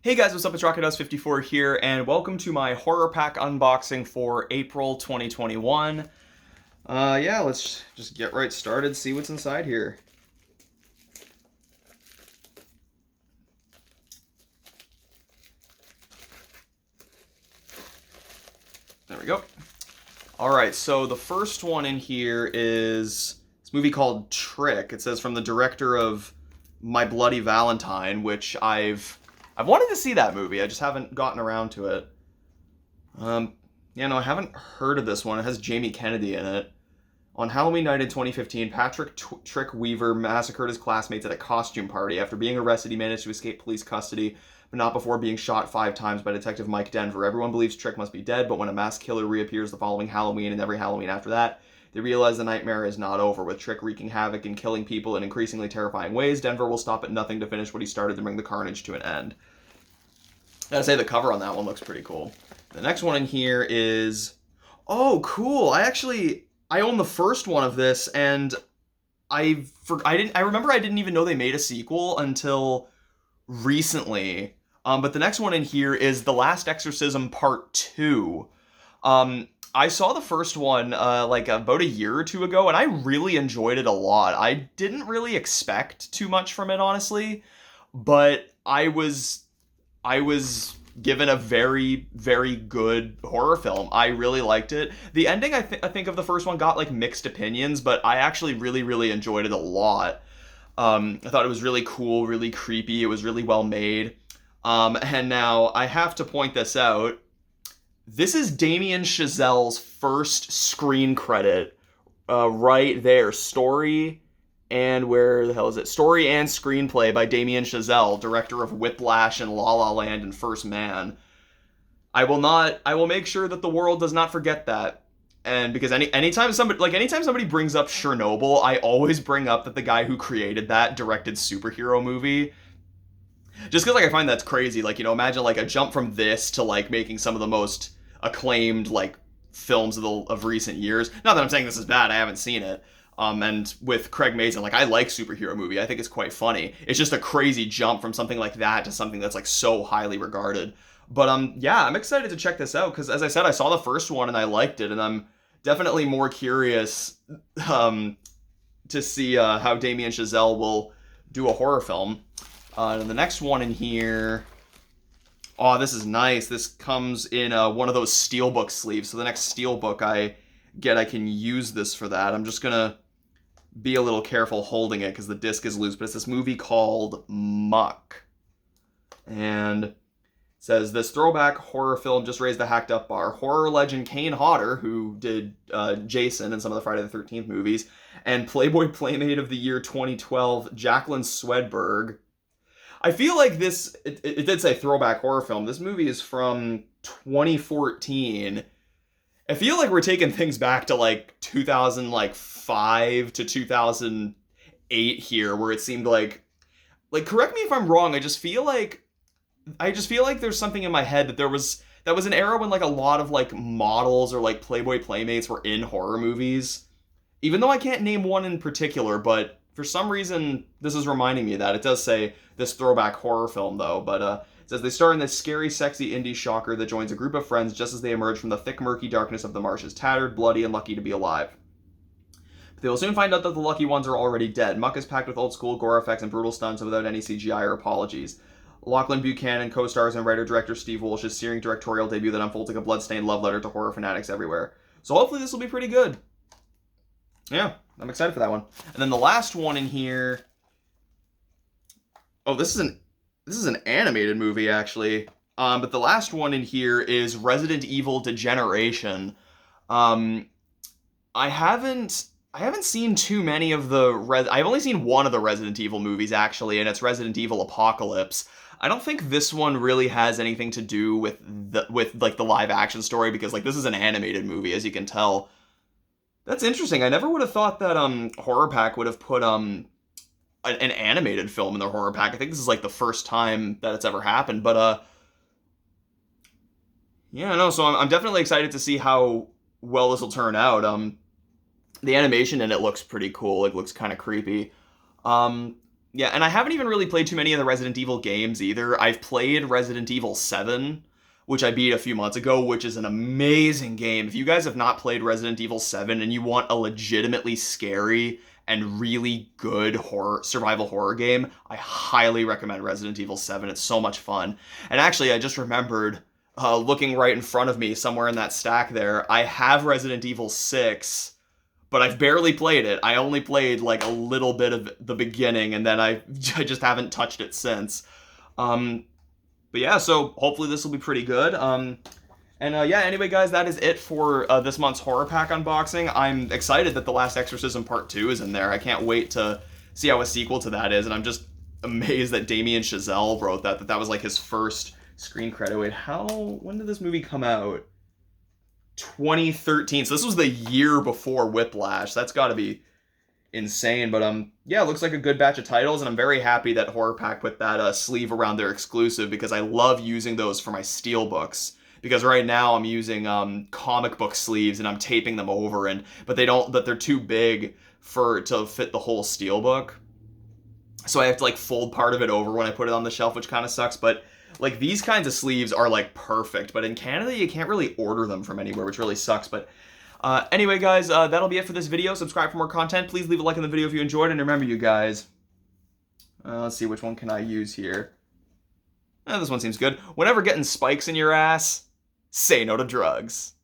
Hey guys, what's up? It's RocketHouse54 here, and welcome to my HorrorPack unboxing for April 2021. Yeah, let's just get right started, see what's inside here. There we go. Alright, so the first one in here is this movie called Trick. It says from the director of My Bloody Valentine, which I've wanted to see that movie. I just haven't gotten around to it. I haven't heard of this one. It has Jamie Kennedy in it. On Halloween night in 2015, Patrick Trick Weaver massacred his classmates at a costume party. After being arrested, he managed to escape police custody, but not before being shot 5 times by Detective Mike Denver. Everyone believes Trick must be dead, but when a masked killer reappears the following Halloween and every Halloween after that, they realize the nightmare is not over. With Trick wreaking havoc and killing people in increasingly terrifying ways, Denver will stop at nothing to finish what he started to bring the carnage to an end. I gotta say, the cover on that one looks pretty cool. The next one in here is... Oh, cool! I own the first one of this, and I remember I didn't even know they made a sequel until recently. But the next one in here is The Last Exorcism Part 2. I saw the first one like about a year or two ago, and I really enjoyed it a lot. I didn't really expect too much from it, honestly, but I was given a very, very good horror film. I really liked it. The ending, I think of the first one got like mixed opinions, but I actually really, really enjoyed it a lot. I thought it was really cool, really creepy. It was really well made. And now I have to point this out. This is Damien Chazelle's first screen credit, right there. Story and where the hell is it? Story and screenplay by Damien Chazelle, director of Whiplash and La La Land and First Man. I will make sure that the world does not forget that. And because anytime somebody brings up Chernobyl, I always bring up that the guy who created that directed superhero movie. Just because I find that's crazy. Imagine like a jump from this to like making some of the most acclaimed like films of recent years. Not that I'm saying this is bad, I haven't seen it. And with Craig Mazin, I like superhero movie. I think it's quite funny. It's just a crazy jump from something like that to something that's like so highly regarded. But yeah, I'm excited to check this out because, as I said, I saw the first one and I liked it, and I'm definitely more curious to see how Damien Chazelle will do a horror film. And the next one in here. Oh, this is nice. This comes in one of those steelbook sleeves. So the next steelbook I get, I can use this for that. I'm just gonna be a little careful holding it because the disc is loose, but it's this movie called Muck. And it says, this throwback horror film just raised the hacked up bar. Horror legend Kane Hodder, who did Jason and some of the Friday the 13th movies, and Playboy Playmate of the Year 2012, Jacqueline Swedberg. I feel like this, it did say throwback horror film. This movie is from 2014. I feel like we're taking things back to like 2005 to 2008 here, where it seemed like correct me if I'm wrong. I just feel like there's something in my head that that was an era when like a lot of like models or like Playboy Playmates were in horror movies. Even though I can't name one in particular, but for some reason this is reminding me of that. It does say this throwback horror film though, but it says they star in this scary, sexy indie shocker that joins a group of friends just as they emerge from the thick, murky darkness of the marshes, tattered, bloody, and lucky to be alive. But they will soon find out that the lucky ones are already dead. Muck is packed with old-school gore effects and brutal stunts without any CGI or apologies. Lachlan Buchanan co-stars in writer-director Steve Walsh's searing directorial debut that unfolds like a blood-stained love letter to horror fanatics everywhere. So hopefully this will be pretty good. Yeah, I'm excited for that one. And then the last one in here... Oh, this is an animated movie, actually. But the last one in here is Resident Evil Degeneration. I haven't seen too many of I've only seen one of the Resident Evil movies, actually, and it's Resident Evil Apocalypse. I don't think this one really has anything to do with the live action story, because like this is an animated movie, as you can tell. That's interesting. I never would have thought that HorrorPack would have put an animated film in their HorrorPack. I think this is like the first time that it's ever happened, but yeah, no, so I'm definitely excited to see how well this will turn out. The animation in it looks pretty cool. It looks kind of creepy. Yeah, and I haven't even really played too many of the Resident Evil games either. I've played Resident Evil 7, which I beat a few months ago, which is an amazing game. If you guys have not played Resident Evil 7 and you want a legitimately scary and really good survival horror game, I highly recommend Resident Evil 7. It's so much fun. And actually, I just remembered, looking right in front of me, somewhere in that stack there, I have Resident Evil 6, but I've barely played it. I only played like a little bit of the beginning, and then I just haven't touched it since. But yeah, so hopefully this will be pretty good. Yeah, anyway, guys, that is it for this month's horror pack unboxing. I'm excited that The Last Exorcism Part 2 is in there. I can't wait to see how a sequel to that is, and I'm just amazed that Damien Chazelle wrote that was like his first screen credit. Wait, when did this movie come out? 2013. So this was the year before Whiplash. That's got to be insane. But yeah, it looks like a good batch of titles, and I'm very happy that HorrorPack put that sleeve around their exclusive, because I love using those for my steelbooks. Because right now I'm using comic book sleeves and I'm taping them over, but they're too big to fit the whole steelbook. So I have to like fold part of it over when I put it on the shelf, which kind of sucks. But like these kinds of sleeves are like perfect, but in Canada you can't really order them from anywhere, which really sucks. But anyway, guys, that'll be it for this video. Subscribe for more content. Please leave a like on the video if you enjoyed, and remember, you guys, let's see, which one can I use here? This one seems good. Whenever getting spikes in your ass, say no to drugs.